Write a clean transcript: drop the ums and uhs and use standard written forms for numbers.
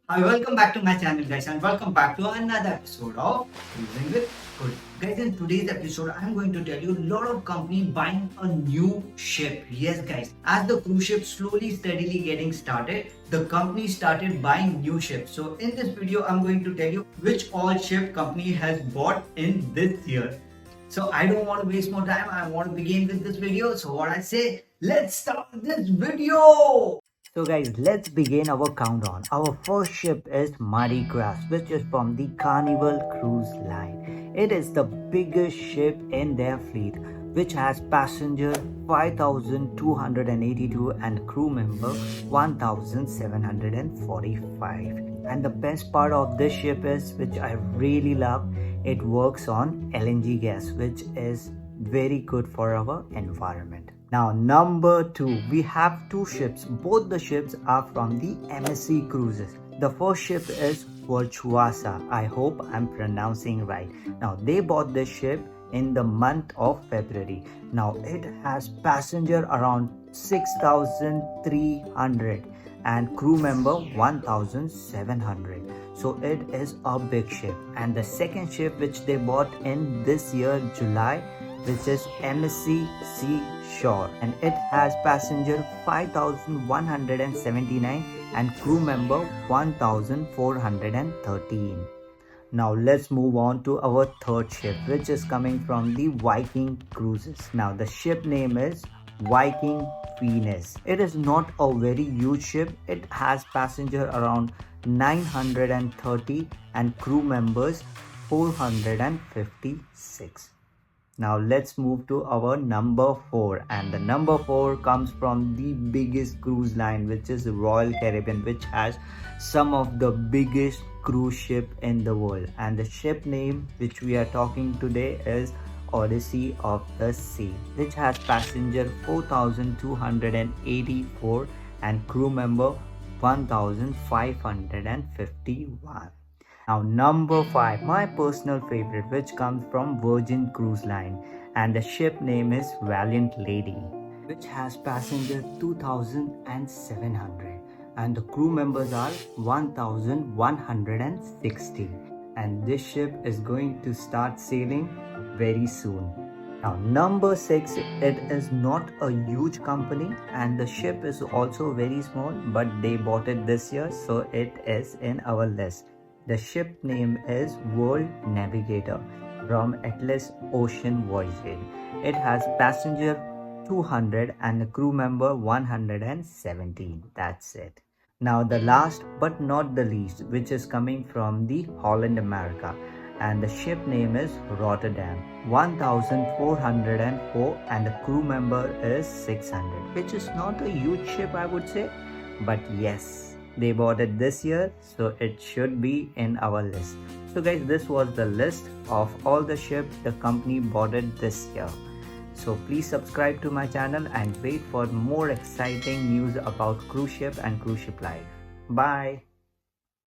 Hi, welcome back to my channel, guys, and welcome back to another episode of Cruising with Good. Guys, in today's episode, I'm going to tell you a lot of company buying a new ship. Yes, guys, as the cruise ship slowly, steadily getting started, the company started buying new ships. So, in this video, I'm going to tell you which all ship company has bought in this year. So, I don't want to waste more time. I want to begin with this video. So, what I say, let's start this video. So guys, let's begin our countdown. Our first ship is Mardi Gras, which is from the Carnival Cruise Line. It is the biggest ship in their fleet, which has passenger 5,282 and crew member 1,745. And the best part of this ship is, which I really love, it works on LNG gas, which is very good for our environment. Now, number 2, we have two ships. Both the ships are from the MSC Cruises. The first ship is Virtuosa. I hope I'm pronouncing right. Now, they bought this ship in the month of February. Now, it has passenger around 6,300 and crew member 1,700. So it is a big ship. And the second ship which they bought in this year, July, which is MSC Shore, and it has passenger 5,179 and crew member 1,413. Now let's move on to our third ship, which is coming from the Viking Cruises. Now the ship name is Viking Venus. It is not a very huge ship. It has passenger around 930 and crew members 456. Now let's move to our number 4, and the number 4 comes from the biggest cruise line, which is Royal Caribbean, which has some of the biggest cruise ship in the world. And the ship name which we are talking today is Odyssey of the Sea, which has passenger 4,284 and crew member 1,551. Now number 5, my personal favorite, which comes from Virgin Cruise Line, and the ship name is Valiant Lady, which has passenger 2,700 and the crew members are 1,160, and this ship is going to start sailing very soon. Now number 6, it is not a huge company and the ship is also very small, but they bought it this year, so it is in our list. The ship name is World Navigator from Atlas Ocean Voyage. It has passenger 200 and a crew member 117. That's it. Now the last but not the least, which is coming from the Holland America, and the ship name is Rotterdam, 1,404 and the crew member is 600, which is not a huge ship, I would say, but yes, they bought it this year, so it should be in our list. So guys, this was the list of all the ships the company bought it this year. So please subscribe to my channel and wait for more exciting news about cruise ship and cruise ship life. Bye.